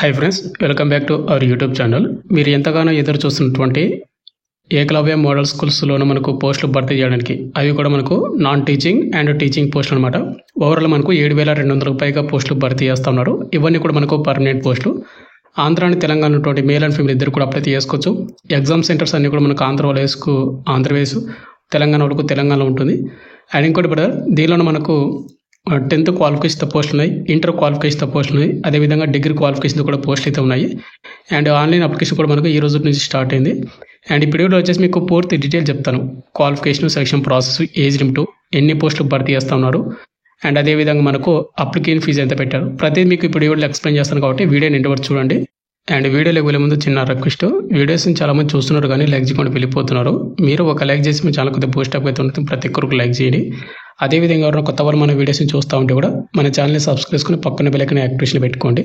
Hi friends, welcome back to our YouTube channel. మీరు ఎంతగానో ఎదురు చూస్తున్నటువంటి ఏకలవ్య మోడల్ స్కూల్స్లోనూ మనకు పోస్టులు భర్తీ చేయడానికి, అవి కూడా మనకు నాన్ టీచింగ్ అండ్ టీచింగ్ పోస్టులు అనమాట. ఓవరాల్ మనకు 7,200 పైగా పోస్టులు భర్తీ చేస్తూ ఉన్నారు. ఇవన్నీ కూడా మనకు పర్మనెంట్ పోస్టులు. ఆంధ్ర అండ్ తెలంగాణ ఉన్నటువంటి మేల్ అండ్ ఫీమేల్ ఇద్దరు కూడా అప్లై చేసుకోవచ్చు. ఎగ్జామ్ సెంటర్స్ అన్నీ కూడా మనకు ఆంధ్ర వాళ్ళకు ఆంధ్రప్రదేశ్, తెలంగాణ వాళ్ళకు తెలంగాణలో ఉంటుంది. అండ్ ఇంకోటి బ్రదర్, దీనిలో మనకు 10th క్వాలిఫికేషన్ పోస్టులు ఉన్నాయి, ఇంటర్ క్వాలిఫికేషన్ పోస్టులు ఉన్నాయి, అదేవిధంగా డిగ్రీ క్వాలిఫికేషన్ కూడా పోస్టులు అయితే ఉన్నాయి. అండ్ ఆన్లైన్ అప్లికేషన్ కూడా మనకు ఈ రోజు నుంచి స్టార్ట్ అయింది. అండ్ ఇప్పుడు వచ్చేసి మీకు పూర్తి డీటెయిల్ చెప్తాను. Qualification, selection process, age limit, ఎన్ని పోస్టులు భర్తీ చేస్తూ ఉన్నారు, అండ్ అదేవిధంగా మనకు అప్లికేషన్ ఫీజు ఎంత పెట్టారు, ప్రతిదీ మీకు ఇప్పుడు వీడియోలో ఎక్స్ప్లెయిన్ చేస్తాను. కాబట్టి వీడియోని ఎండ్ వరకు చూడండి. అండ్ వీడియోలో వెళ్ళే ముందు చిన్న రిక్వెస్ట్, వీడియోస్ని చాలామంది చూస్తున్నారు కానీ లైక్ చేయకుండా వెళ్ళిపోతున్నారు. మీరు ఒక లైక్ చేసి మీ ఛానల్ కొద్దిగా బూస్ట్ అప్ అయితే ఉంటుంది. ప్రతి ఒక్కరికి లైక్ చేయండి. అదేవిధంగా ఎవరైనా కొత్త వాళ్ళు మన వీడియోస్ని చూస్తూ ఉంటే కూడా మన ఛానల్ని సబ్స్క్రైబ్ చేసుకుని పక్కన బెల్ ఐకాన్ యాక్టివేషన్ పెట్టుకోండి.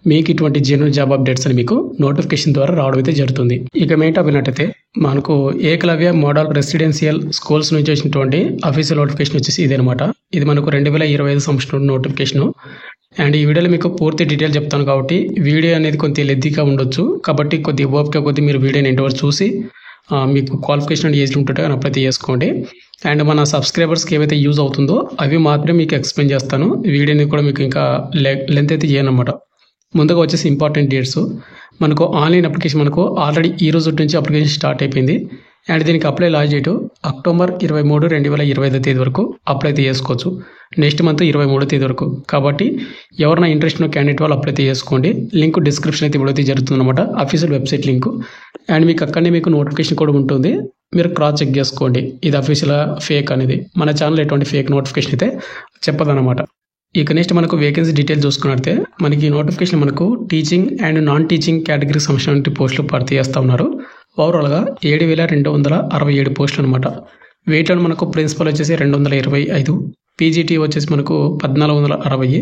మీకు ఇటువంటి జెన్యూన్ జాబ్ అప్డేట్స్ అని మీకు నోటిఫికేషన్ ద్వారా రావడం అయితే జరుగుతుంది. ఇక మెయిన్ టాపిక్ ఏంటంటే మనకు ఏకలవ్య మోడల్ రెసిడెన్షియల్ స్కూల్స్ నుంచి వచ్చినటువంటి అఫీషియల్ నోటిఫికేషన్ వచ్చేసి ఇదనమాట. ఇది మనకు 2025 సంవత్సరం నోటిఫికేషన్. అండ్ ఈ వీడియోలో మీకు పూర్తి డీటెయిల్ చెప్తాను. కాబట్టి వీడియో అనేది కొంచెం లెంతీగా ఉండొచ్చు. కాబట్టి కొద్ది ఓపిక కొద్ది మీరు వీడియోని ఎంతవరకు చూసి మీకు క్వాలిఫికేషన్ అండ్ ఏజ్ ఉంటుంటే అప్లై చేసుకోండి. అండ్ మన సబ్స్క్రైబర్స్కి ఏవైతే యూజ్ అవుతుందో అవి మాత్రమే మీకు ఎక్స్ప్లెయిన్ చేస్తాను. వీడియోని కూడా మీకు ఇంకా లెంత్ అయితే చేయనమాట. ముందుగా వచ్చేసి ఇంపార్టెంట్ డేట్స్. మనకు ఆన్లైన్ అప్లికేషన్ మనకు ఆల్రెడీ ఈ రోజు నుంచి అప్లికేషన్ స్టార్ట్ అయిపోయింది. అండ్ దీనికి అప్లై లాస్ట్ డేట్ అక్టోబర్ 23, 2025 తేదీ వరకు అప్లై చేసుకోవచ్చు. నెక్స్ట్ మంత్ 23 తేదీ వరకు. కాబట్టి ఎవరైనా ఇంట్రెస్ట్ ఉన్న క్యాండిడేట్ వాళ్ళు అప్లై చేసుకోండి. లింక్ డిస్క్రిప్షన్ అయితే ఇవ్వడం జరుగుతుంది అనమాట, అఫీషియల్ వెబ్సైట్ లింక్. అండ్ మీకు అక్కడనే మీకు నోటిఫికేషన్ కూడా ఉంటుంది. మీరు క్రాస్ చెక్ చేసుకోండి ఇది అఫీషియల్ ఫేక్ అనేది. మన ఛానల్ ఎటువంటి ఫేక్ నోటిఫికేషన్ అయితే చెప్పదన్నమాట. ఇక నెక్స్ట్ మనకు వేకెన్సీ డీటెయిల్ చూసుకున్నట్టే మనకి నోటిఫికేషన్ మనకు టీచింగ్ అండ్ నాన్ టీచింగ్ కేటగిరీకి సంబంధించిన పోస్టులు భర్తీ చేస్తూ ఉన్నారు. ఓవరాల్గా 7,267 పోస్టులు అనమాట. వెయిట్లో మనకు ప్రిన్సిపల్ వచ్చేసి 225, పీజీటీ వచ్చేసి మనకు 1,460,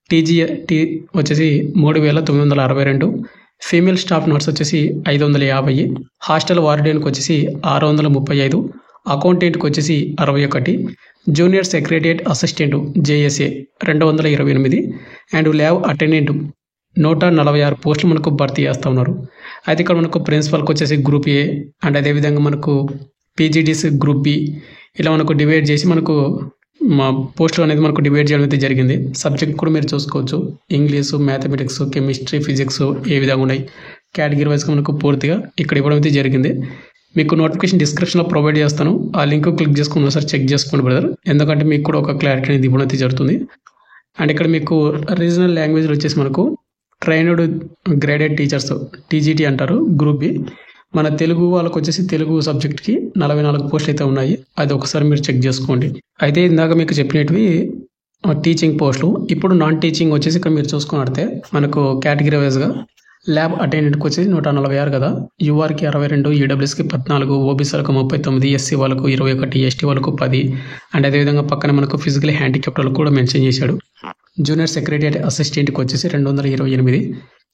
టీజీటీ వచ్చేసి 3,962, ఫీమేల్ స్టాఫ్ నర్స్ వచ్చేసి 550, హాస్టల్ వార్డెన్కి వచ్చేసి 635, అకౌంటెంట్కి వచ్చేసి 61, junior secretariat assistant JSA 228, and lab attendant 146 పోస్టులు మనకు భర్తీ చేస్తూ ఉన్నారు. అయితే ఇక్కడ మనకు ప్రిన్సిపల్కి వచ్చేసి గ్రూప్ ఏ, అండ్ అదేవిధంగా మనకు పీజీడీస్ గ్రూప్ బి, ఇలా మనకు డివైడ్ చేసి మనకు మా పోస్టులు అనేది మనకు డివైడ్ చేయడం అయితే జరిగింది. సబ్జెక్ట్ కూడా మీరు చూసుకోవచ్చు. ఇంగ్లీషు, మ్యాథమెటిక్స్, కెమిస్ట్రీ, ఫిజిక్స్ ఏ విధంగా ఉన్నాయి కేటగిరీ వైజ్గా మనకు పూర్తిగా ఇక్కడ ఇవ్వడం అయితే జరిగింది. మీకు నోటిఫికేషన్ డిస్క్రిప్షన్లో ప్రొవైడ్ చేస్తాను. ఆ లింక్ క్లిక్ చేసుకుని ఒకసారి చెక్ చేసుకోండి బ్రదర్, ఎందుకంటే మీకు కూడా ఒక క్లారిటీ అనేది ఇవ్వడం అయితే జరుగుతుంది. అండ్ ఇక్కడ మీకు రీజనల్ లాంగ్వేజ్లో వచ్చేసి మనకు ట్రైన్డ్ గ్రేడెడ్ టీచర్స్ టీజీటీ అంటారు గ్రూప్ బి. మన తెలుగు వాళ్ళకు వచ్చేసి తెలుగు సబ్జెక్ట్కి 44 పోస్టులు అయితే ఉన్నాయి. అది ఒకసారి మీరు చెక్ చేసుకోండి. అయితే ఇందాక మీకు చెప్పినవి టీచింగ్ పోస్టులు. ఇప్పుడు నాన్ టీచింగ్ వచ్చేసి ఇక్కడ మీరు చూసుకున్నట్టే మనకు కేటగిరీ వైజ్గా ల్యాబ్ అటెండెంట్కి వచ్చేసి 146 కదా, యూఆర్కి 62, ఈడబ్ల్యూఎస్కి 14, ఓబీసీలకు 39, ఎస్సీ వాళ్ళకు 21, ఎస్టీ వాళ్ళకు 10, అండ్ అదేవిధంగా పక్కన మనకు ఫిజికల్ హ్యాండిక్యాప్డ్ వాళ్ళకు కూడా మెన్షన్ చేశాడు. జూనియర్ సెక్రటరియట్ అసిస్టెంట్కి వచ్చేసి 228,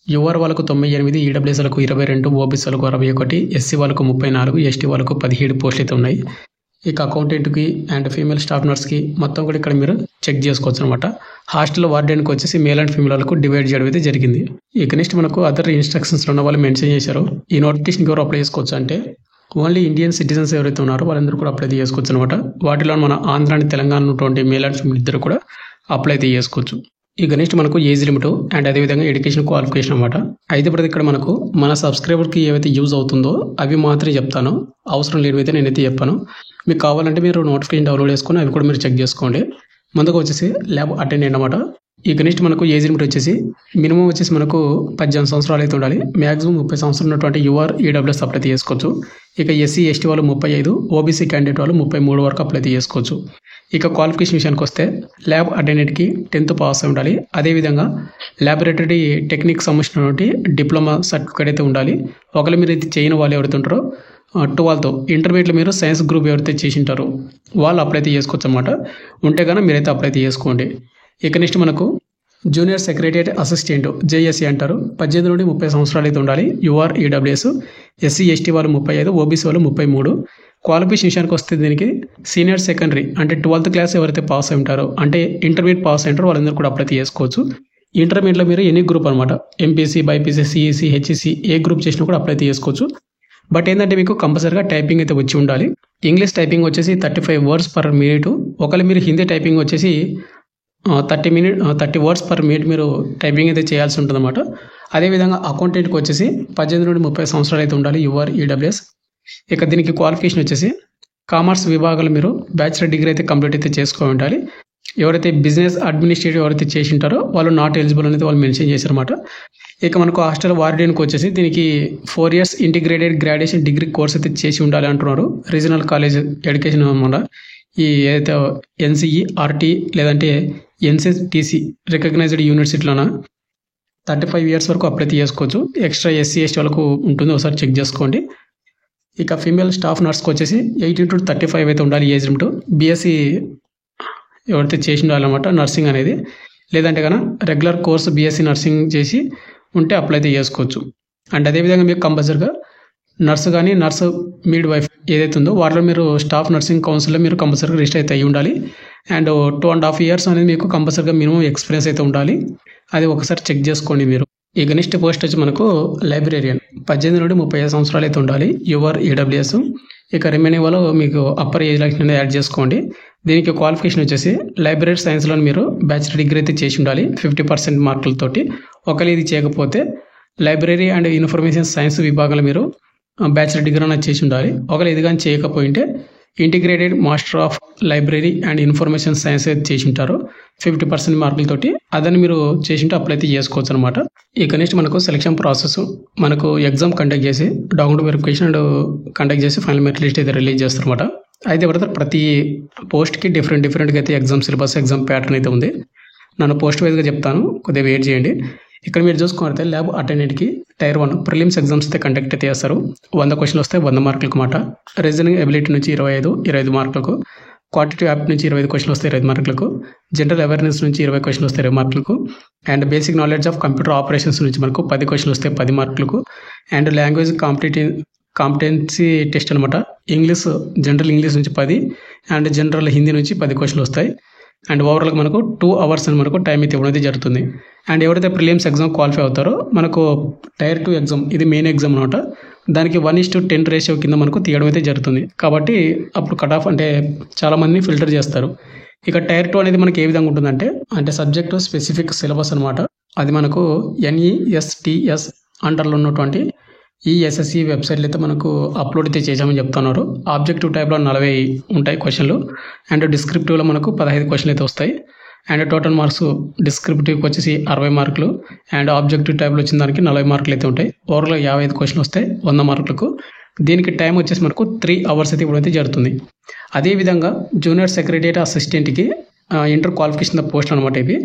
యూఆర్ వాళ్ళకు 98, ఈడబ్ల్యూఎస్లకు 22, ఓబీసీలకు 61, ఎస్సీ వాళ్ళకు 34, ఎస్టీ వాళ్ళకు 17 పోస్టులు అయితే ఉన్నాయి. ఇక అకౌంటెంట్కి అండ్ ఫీమేల్ స్టాఫ్ నర్స్కి మొత్తం కూడా ఇక్కడ మీరు చెక్ చేసుకోవచ్చు అనమాట. హాస్టల్ వార్డెన్కి వచ్చేసి మేల్ అండ్ ఫీమేల్ వాళ్ళకు డివైడ్ చేయడం అయితే జరిగింది. ఇక నెక్స్ట్ మనకు అదర్ ఇన్స్ట్రక్షన్స్లో ఉన్న వాళ్ళు మెన్షన్ చేశారు. ఈ నోటిఫికేషన్కి ఎవరు అప్లై చేసుకోవచ్చు అంటే ఓన్లీ ఇండియన్ సిటిజన్స్ ఎవరైతే ఉన్నారో వాళ్ళందరూ కూడా అప్లై చేసుకోవచ్చు అనమాట. వాటిలో మన ఆంధ్ర అండ్ తెలంగాణ ఉన్నటువంటి మేల్ అండ్ ఫీమేల్ ఇద్దరు కూడా అప్లై చేసుకోవచ్చు. ఇక నెక్స్ట్ మనకు ఏజ్ లిమిట్ అండ్ అదేవిధంగా ఎడ్యుకేషన్ క్వాలిఫికేషన్ అనమాట. అయితే ఇప్పుడు ఇక్కడ మనకు మన సబ్స్క్రైబర్కి ఏవైతే యూజ్ అవుతుందో అవి మాత్రమే చెప్తాను, అవసరం లేనివైతే నేనైతే చెప్పాను. మీకు కావాలంటే మీరు నోటిఫికేషన్ డౌన్లోడ్ చేసుకుని అవి కూడా మీరు చెక్ చేసుకోండి. ముందుగా వచ్చేసి ల్యాబ్ అటెండెంట్ అనమాట. ఇక నెక్స్ట్ మనకు ఏజ్ లిమిట్ వచ్చేసి మినిమం వచ్చేసి మనకు 18 సంవత్సరాలు అయితే ఉండాలి. మ్యాక్సిమం 30 సంవత్సరాలు ఉన్నటువంటి యూఆర్, ఈడబ్ల్యూఎస్ అప్లై చేసుకోవచ్చు. ఇక ఎస్సీ, ఎస్టీ వాళ్ళు 35, ఓబీసీ క్యాండిడేట్ వాళ్ళు 33 వరకు అప్లై చేసుకోవచ్చు. ఇక క్వాలిఫికేషన్ విషయానికి వస్తే ల్యాబ్ అటెండెంట్కి 10th పాస్ అయి ఉండాలి. అదేవిధంగా ల్యాబొరేటరీ టెక్నిక్ సంబంధించినటువంటి డిప్లొమా సర్టిఫికేట్ అయితే ఉండాలి. ఒకవేళ మీరు అయితే చేయని వాళ్ళు ఎవరైతే ఉంటారో 12th ఇంటర్మీడియట్లో మీరు సైన్స్ గ్రూప్ ఎవరైతే చేసి ఉంటారో వాళ్ళు అప్లై చేసుకోవచ్చు అనమాట. ఉంటే కనుక మీరైతే అప్లై చేసుకోండి. ఇక నెక్స్ట్ మనకు జూనియర్ సెక్రటరియట్ అసిస్టెంట్ జేఎస్సీ అంటారు. 18 నుండి 30 సంవత్సరాలు అయితే ఉండాలి. యూఆర్, ఈడబ్ల్యూఎస్, ఎస్సీ, ఎస్టీ వాళ్ళు 35, ఓబీసీ వాళ్ళు 33. క్వాలిఫికేషన్ విషయానికి వస్తే దీనికి సీనియర్ సెకండరీ అంటే 12th క్లాస్ ఎవరైతే పాస్ అయి ఉంటారో అంటే ఇంటర్మీడియట్ పాస్ అయి ఉంటారో వాళ్ళందరూ కూడా అప్లై చేసుకోవచ్చు. ఇంటర్మీడియట్లో మీరు ఎనీ గ్రూప్ అనమాట, ఎంపీసీ, బైపీసీ, సిఈసీ, హెచ్ఈసీ ఏ గ్రూప్ చేసినా కూడా అప్లై చేసుకోవచ్చు. బట్ ఏంటంటే మీకు కంపల్సరీగా టైపింగ్ అయితే వచ్చి ఉండాలి. ఇంగ్లీష్ టైపింగ్ వచ్చేసి 35 వర్డ్స్ పర్ మినిట్. ఒకవేళ మీరు హిందీ టైపింగ్ వచ్చేసి 30 వర్డ్స్ పర్ మినిట్ మీరు టైపింగ్ అయితే చేయాల్సి ఉంటుంది అనమాట. అదేవిధంగా అకౌంటెంట్కి వచ్చేసి 18 నుండి 30 సంవత్సరాలు అయితే ఉండాలి, యువర్ ఈడబ్ల్యూఎస్. ఇక దీనికి క్వాలిఫికేషన్ వచ్చేసి కామర్స్ విభాగాలు మీరు బ్యాచిలర్ డిగ్రీ అయితే కంప్లీట్ అయితే చేసుకొని ఉండాలి. ఎవరైతే బిజినెస్ అడ్మినిస్ట్రేటివ్ ఎవరైతే చేసి ఉంటారో వాళ్ళు నాట్ ఎలిజిబుల్ అనేది వాళ్ళు మెన్షన్ చేశారన్నమాట. ఇక మనకు హాస్టల్ వార్డెన్కి వచ్చేసి దీనికి 4 years integrated graduation degree course అయితే చేసి ఉండాలి అంటున్నారు. రీజనల్ కాలేజ్ ఎడ్యుకేషన్ అనమాట. ఈ ఏదైతే ఎన్సిఈ, ఆర్టీ లేదంటే ఎన్సిటిసి రికగ్నైజ్డ్ యూనివర్సిటీలోన 35 years వరకు అప్లై చేసుకోవచ్చు. ఎక్స్ట్రా ఎస్సీ ఎస్టీ వాళ్ళకు ఉంటుంది, ఒకసారి చెక్ చేసుకోండి. ఇక ఫీమేల్ స్టాఫ్ నర్స్కి వచ్చేసి 18 to 35 అయితే ఉండాలి ఏజ్ లిమిట్. బీఎస్సీ ఎవరైతే చేసి ఉండాలన్నమాట నర్సింగ్ అనేది, లేదంటే కన్నా రెగ్యులర్ కోర్సు బీఎస్సీ నర్సింగ్ చేసి ఉంటే అప్లై అయితే చేసుకోవచ్చు. అండ్ అదేవిధంగా మీకు కంపల్సరీగా నర్సు కానీ నర్సు మిడ్ వైఫ్ ఏదైతే ఉందో వాటిలో మీరు స్టాఫ్ నర్సింగ్ కౌన్సిల్లో మీరు కంపల్సరీగా రిజిస్టర్ అయితే అయ్యి ఉండాలి. అండ్ 2.5 years అనేది మీకు కంపల్సరీగా మినిమం ఎక్స్పీరియన్స్ అయితే ఉండాలి. అది ఒకసారి చెక్ చేసుకోండి మీరు. ఇక నెక్స్ట్ పోస్ట్ వచ్చి మనకు లైబ్రేరియన్ 18 నుండి 35 సంవత్సరాలు అయితే ఉండాలి, యువర్ ఈడబ్ల్యూఎస్. ఇక రిమైనింగ్ వాళ్ళు మీకు అప్పర్ ఏజ్ లైన్ యాడ్ చేసుకోండి. దీనికి క్వాలిఫికేషన్ వచ్చేసి లైబ్రరీ సైన్స్లో మీరు బ్యాచిలర్ డిగ్రీ అయితే చేసి ఉండాలి 50% మార్కులతోటి. ఒకవేళ ఇది చేయకపోతే లైబ్రరీ అండ్ ఇన్ఫర్మేషన్ సైన్స్ విభాగంలో మీరు బ్యాచిలర్ డిగ్రీ అనేది చేసి ఉండాలి. ఒకవేళ ఇది కానీ చేయకపోయింటే integrated master of library and information science అయితే చేసి ఉంటారు 50% మార్కులతోటి. అదని మీరు చేసింటే అప్లై అయితే చేసుకోవచ్చు అనమాట. ఇక నెక్స్ట్ మనకు సెలక్షన్ ప్రాసెస్, మనకు ఎగ్జామ్ కండక్ట్ చేసి డాక్యుమెంట్ వెరిఫికేషన్ అండ్ కండక్ట్ చేసి ఫైనల్ మెరిట్ లిస్ట్ అయితే రిలీజ్ చేస్తారన్నమాట. అయితే ప్రతి పోస్ట్కి డిఫరెంట్గా అయితే ఎగ్జామ్ సిలబస్, ఎగ్జామ్ ప్యాటర్న్ అయితే ఉంది. నన్ను పోస్ట్ వైజ్గా చెప్తాను, కొద్దిగా వెయిట్ చేయండి. ఇక్కడ మీరు చూసుకుంటే ల్యాబ్ అటెండెంట్కి Tier 1 ప్రిలిమ్స్ ఎగ్జామ్స్ అయితే కండక్ట్ అయితే చేస్తారు. 100 క్వశ్చన్లు వస్తాయి, 100 మార్కులకు మాట. రీజనింగ్ ఎబిలిటీ నుంచి 25 మార్కులకు. క్వాంటిటీ యాప్ నుంచి 25 క్వశ్చన్లు వస్తాయి, 25 మార్కులకు. జనరల్ అవేర్నెస్ నుంచి 20 క్వశ్చన్లు వస్తాయి, 20 మార్కులకు. And basic knowledge of computer operations నుంచి మనకు 10 క్వశ్చన్లు వస్తాయి, 10 మార్కులకు. అండ్ లాంగ్వేజ్ కాంపిటెన్సీ టెస్ట్ అనమాట. జనరల్ ఇంగ్లీష్ నుంచి 10 అండ్ జనరల్ హిందీ నుంచి 10 క్వశ్చన్లు వస్తాయి. అండ్ ఓవరాల్గా మనకు 2 hours అని మనకు టైం అయితే ఇవ్వడం జరుగుతుంది. అండ్ ఎవరైతే ప్రిలిమ్స్ ఎగ్జామ్ క్వాలిఫై అవుతారో మనకు Tier 2 ఎగ్జామ్, ఇది మెయిన్ ఎగ్జామ్ అనమాట. దానికి 1:10 రేషియో కింద మనకు తీయడం అయితే జరుగుతుంది. కాబట్టి అప్పుడు కట్ ఆఫ్ అంటే చాలామందిని ఫిల్టర్ చేస్తారు. ఇక Tier 2 అనేది మనకి ఏ విధంగా ఉంటుందంటే సబ్జెక్టు స్పెసిఫిక్ సిలబస్ అనమాట. అది మనకు NESTS అండర్లో ఉన్నటువంటి ఈ SSC వెబ్సైట్లో అయితే మనకు అప్లోడ్ అయితే చేసామని చెప్తున్నారు. ఆబ్జెక్టివ్ టైప్లో 40 ఉంటాయి క్వశ్చన్లు. అండ్ డిస్క్రిప్టివ్లో మనకు 15 క్వశ్చన్లు అయితే వస్తాయి. అండ్ టోటల్ మార్క్స్ డిస్క్రిప్టివ్కి వచ్చేసి 60 మార్కులు. అండ్ ఆబ్జెక్టివ్ టైప్లో వచ్చిన దానికి 40 మార్కులు అయితే ఉంటాయి. ఓవర్గా 55 క్వశ్చన్లు వస్తాయి 100 మార్కులకు. దీనికి టైం వచ్చేసి మనకు 3 hours అయితే ఇవ్వడం అయితే జరుగుతుంది. అదేవిధంగా జూనియర్ సెక్రటరీ అసిస్టెంట్కి ఇంటర్ క్వాలిఫికేషన్ పోస్ట్ అనమాట ఇవి.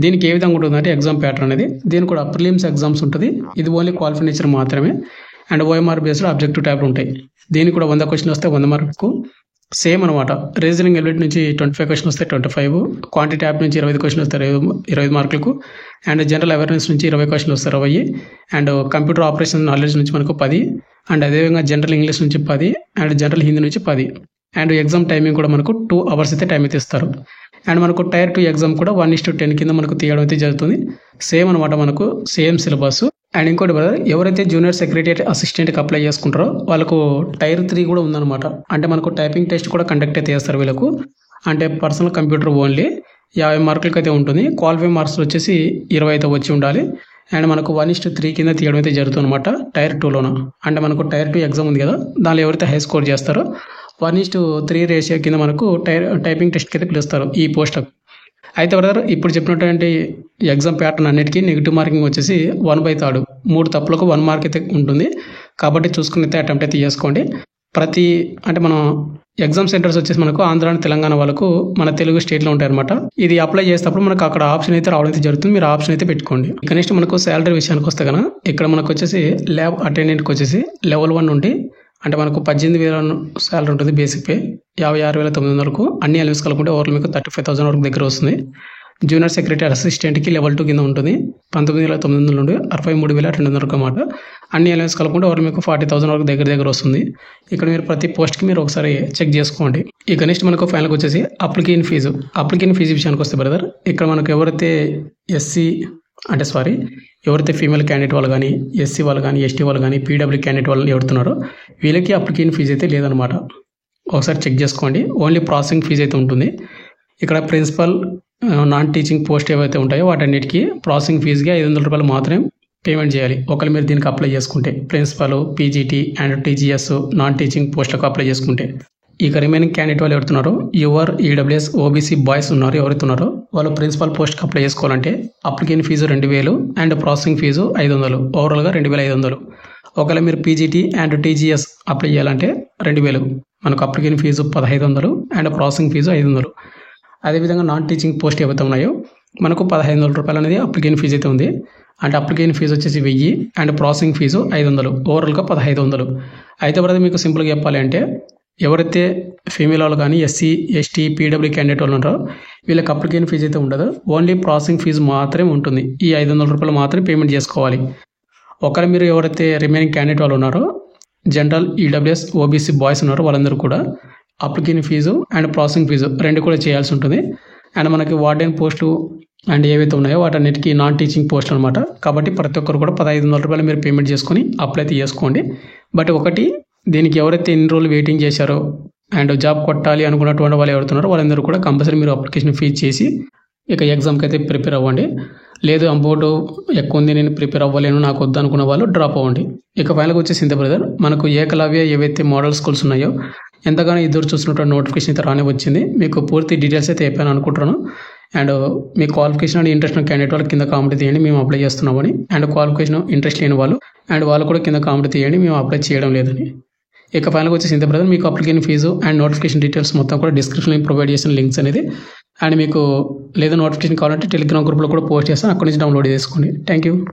దీనికి ఏ విధంగా ఉంటుందంటే ఎగ్జామ్ ప్యాటర్న్ అనేది, దీనికి కూడా ప్రిలిమ్స్ ఎగ్జామ్స్ ఉంటుంది. ఇది ఓన్లీ క్వాలిఫికేషన్ మాత్రమే. అండ్ OMR బేస్డ్ ఆబ్జెక్టివ్ టైప్లు ఉంటాయి. దీనికి కూడా 100 క్వశ్చన్లు వస్తాయి, 100 మార్కులకు. సేమ్ అనమాట. రీజనింగ్ ఎబిలిటీ నుంచి 25 క్వశ్చన్లు వస్తాయి, 25. క్వాంటిటీ యాప్ నుంచి 25 క్వశ్చన్లు వస్తాయి, 25 మార్కులకు. అండ్ జనరల్ అవేర్నెస్ నుంచి 20 క్వశ్చన్లు వస్తాయి, 20. అండ్ కంప్యూటర్ ఆపరేషన్ నాలెడ్జ్ నుంచి మనకు 10. అండ్ అదేవిధంగా జనరల్ ఇంగ్లీష్ నుంచి 10 అండ్ జనరల్ హిందీ నుంచి 10. అండ్ ఎగ్జామ్ టైమింగ్ కూడా మనకు 2 hours అయితే టైం అయితే ఇస్తారు. అండ్ మనకు Tier 2 ఎగ్జామ్ కూడా 1:10 కింద మనకు తీయడం అయితే జరుగుతుంది. సేమ్ అనమాట, మనకు సేమ్ సిలబస్. అండ్ ఇంకోటి ఎవరైతే జూనియర్ సెక్రటరీ అసిస్టెంట్కి అప్లై చేసుకుంటారో వాళ్ళకు Tier 3 కూడా ఉందన్నమాట. అంటే మనకు టైపింగ్ టెస్ట్ కూడా కండక్ట్ అయితే చేస్తారు వీళ్ళకు. అంటే పర్సనల్ కంప్యూటర్ ఓన్లీ 50 మార్కులకి అయితే ఉంటుంది. క్వాలిఫై మార్క్స్ వచ్చేసి 20 అయితే వచ్చి ఉండాలి. అండ్ మనకు 1:3 కింద తీయడం అయితే జరుగుతుంది అనమాట Tier 2లోన. అంటే మనకు Tier 2 ఎగ్జామ్ ఉంది కదా, దానిలో ఎవరైతే హై స్కోర్ చేస్తారో 1:3 రేషియో కింద మనకు టైపింగ్ టెస్ట్కి అయితే పిలుస్తారు ఈ పోస్ట్లకు. అయితే ఇప్పుడు చెప్పినటువంటి ఎగ్జామ్ ప్యాటర్న్ అన్నిటికీ నెగిటివ్ మార్కింగ్ వచ్చేసి 1/3, 3 తప్పులకు 1 మార్క్ అయితే ఉంటుంది. కాబట్టి చూసుకుని అయితే అటెంప్ట్ అయితే చేసుకోండి. అంటే మనం ఎగ్జామ్ సెంటర్స్ వచ్చేసి మనకు ఆంధ్ర అండ్ తెలంగాణ వాళ్ళకు మన తెలుగు స్టేట్లో ఉంటాయన్నమాట. ఇది అప్లై చేసేటప్పుడు మనకు అక్కడ ఆప్షన్ అయితే రావడం అయితే జరుగుతుంది. మీరు ఆప్షన్ అయితే పెట్టుకోండి. ఇక నెక్స్ట్ మనకు శాలరీ విషయానికి వస్తే కనుక ఇక్కడ మనకు వచ్చేసి ల్యాబ్ అటెండెంట్కి వచ్చేసి Level 1 నుండి అంటే మనకు 18,000 శాలరీ ఉంటుంది. బేసిక్ పే 56,900 అన్ని అలవెన్స్ కలుపుకుంటే ఓవర్లు మీకు 35,000 వరకు దగ్గర వస్తుంది. జూనియర్ సెక్రటరీ అసిస్టెంట్కి Level 2 కింద ఉంటుంది 19,900 నుండి 63,200 అన్నమాట. అన్ని అలవెన్స్ కలుపుకుంటే ఓవర్లు మీకు 40,000 వరకు దగ్గర వస్తుంది. ఇక్కడ మీరు ప్రతి పోస్ట్కి మీరు ఒకసారి చెక్ చేసుకోండి. ఇక నెక్స్ట్ మనకు ఫైనల్కి వచ్చేసి అప్లికేషన్ ఫీజు విషయానికి వస్తే ఇక్కడ మనకు ఎవరైతే SC అంటే ఎవరైతే ఫీమేల్ క్యాండిడేట్ వాళ్ళు కానీ, ఎస్సీ వాళ్ళు కానీ, ఎస్టీ వాళ్ళు కానీ, పీడబ్ల్యూ క్యాండిడేట్ వాళ్ళు ఎవరుతున్నారో వీళ్ళకి అప్లికేషన్ ఫీజు అయితే లేదనమాట. ఒకసారి చెక్ చేసుకోండి. ఓన్లీ ప్రాసెసింగ్ ఫీజు అయితే ఉంటుంది. ఇక్కడ ప్రిన్సిపల్, నాన్ టీచింగ్ పోస్ట్ ఏవైతే ఉంటాయో వాటన్నిటికీ ప్రాసెసింగ్ ఫీజుగా 500 రూపాయలు మాత్రమే పేమెంట్ చేయాలి. ఒకవేళ మీరు దీనికి అప్లై చేసుకుంటే principal, PGT and TGS non teaching పోస్టులకు అప్లై చేసుకుంటే. ఇక రిమైనింగ్ క్యాండిడేట్ వాళ్ళు ఎవరుతున్నారో యువర్, ఈడబ్ల్యూఎస్, ఓబీసీ బాయ్స్ ఉన్నారు ఎవరైతున్నారో వాళ్ళు ప్రిన్సిపల్ పోస్ట్కి అప్లై చేసుకోవాలంటే application fee 2000 and processing fee 500, ఓవరాల్గా 2500. ఒకవేళ మీరు పీజీటీ అండ్ టీజీఎస్ అప్లై చేయాలంటే 2000, మనకు application fee 1500 and processing fee 500. అదేవిధంగా నాన్ టీచింగ్ పోస్ట్ ఏవైతే ఉన్నాయో మనకు 1500 రూపాయలు అనేది అప్లికేషన్ ఫీజు అయితే ఉంది. అంటే అప్లికేషన్ ఫీజు వచ్చేసి 1000 అండ్ ప్రాసెసింగ్ ఫీజు 500, ఓవరాల్గా 1500. అయితే బ్రదర్ మీకు సింపుల్గా చెప్పాలి అంటే ఎవరైతే ఫీమేల్ వాళ్ళు కానీ, ఎస్సీ, ఎస్టీ, పీడబ్ల్యూ క్యాండిడేట్ వాళ్ళు ఉన్నారో వీళ్ళకి అప్లికేషన్ ఫీజు అయితే ఉండదు. ఓన్లీ ప్రాసెసింగ్ ఫీజు మాత్రమే ఉంటుంది. ఈ 500 రూపాయలు మాత్రమే పేమెంట్ చేసుకోవాలి. ఒకవేళ మీరు ఎవరైతే రిమైనింగ్ క్యాండిడేట్ వాళ్ళు ఉన్నారో జనరల్, ఈడబ్ల్యూఎస్, ఓబీసీ బాయ్స్ ఉన్నారో వాళ్ళందరూ కూడా application fee and processing fee 2 కూడా చేయాల్సి ఉంటుంది. అండ్ మనకి వార్డెన్ పోస్టు అండ్ ఏవైతే ఉన్నాయో వాటన్నిటికీ నాన్ టీచింగ్ పోస్ట్ అనమాట. కాబట్టి ప్రతి ఒక్కరు కూడా 1500 రూపాయలు మీరు పేమెంట్ చేసుకొని అప్లై అయితే చేసుకోండి. బట్ ఒకటి, దీనికి ఎవరైతే ఎన్ని రోజులు వెయిటింగ్ చేశారో అండ్ జాబ్ కొట్టాలి అనుకున్నటువంటి వాళ్ళు ఎవరుతున్నారో వాళ్ళందరూ కూడా కంపల్సరీ మీరు అప్లికేషన్ ఫీజు చేసి ఇక ఎగ్జామ్కి అయితే ప్రిపేర్ అవ్వండి. లేదు అమౌంట్ ఎక్కువ ఉంది, నేను ప్రిపేర్ అవ్వలేను, నాకు వద్దు అనుకున్న వాళ్ళు డ్రాప్ అవ్వండి. ఇక ఫైనల్గా వచ్చేసి ఇంత బ్రదర్, మనకు ఏకలవ్య ఏవైతే మోడల్ స్కూల్స్ ఉన్నాయో ఎంతగానో ఎదురు చూస్తున్నటువంటి నోటిఫికేషన్ అయితే రానే వచ్చింది. మీకు పూర్తి డీటెయిల్స్ అయితే అయిపోయాను అనుకుంటున్నాను. And me qualification and interest ఉన్న క్యాండిడేట్ వాళ్ళు కింద కామెంట్ తీయండి, మేము అప్లై చేస్తున్నామని. అండ్ క్వాలిఫికేషన్ ఇంట్రెస్ట్ లేని వాళ్ళు అండ్ వాళ్ళు కూడా కింద కామెంట్ తీయండి, మేము అప్లై చేయడం లేదని. ఇక ఫైనల్గా వచ్చేసి ఇంత బ్రదర్, మీకు application fee and notification details మొత్తం కూడా డిస్క్రిప్షన్లో ప్రొవైడ్ చేసిన లింక్స్ అనేది. అండ్ మీకు లేదా నోటిఫికేషన్ కావాలంటే టెలిగ్రామ్ గ్రూప్లో కూడా పోస్ట్ చేస్తాను, అక్కడి నుంచి డౌన్లోడ్ చేసుకోండి. Thank you.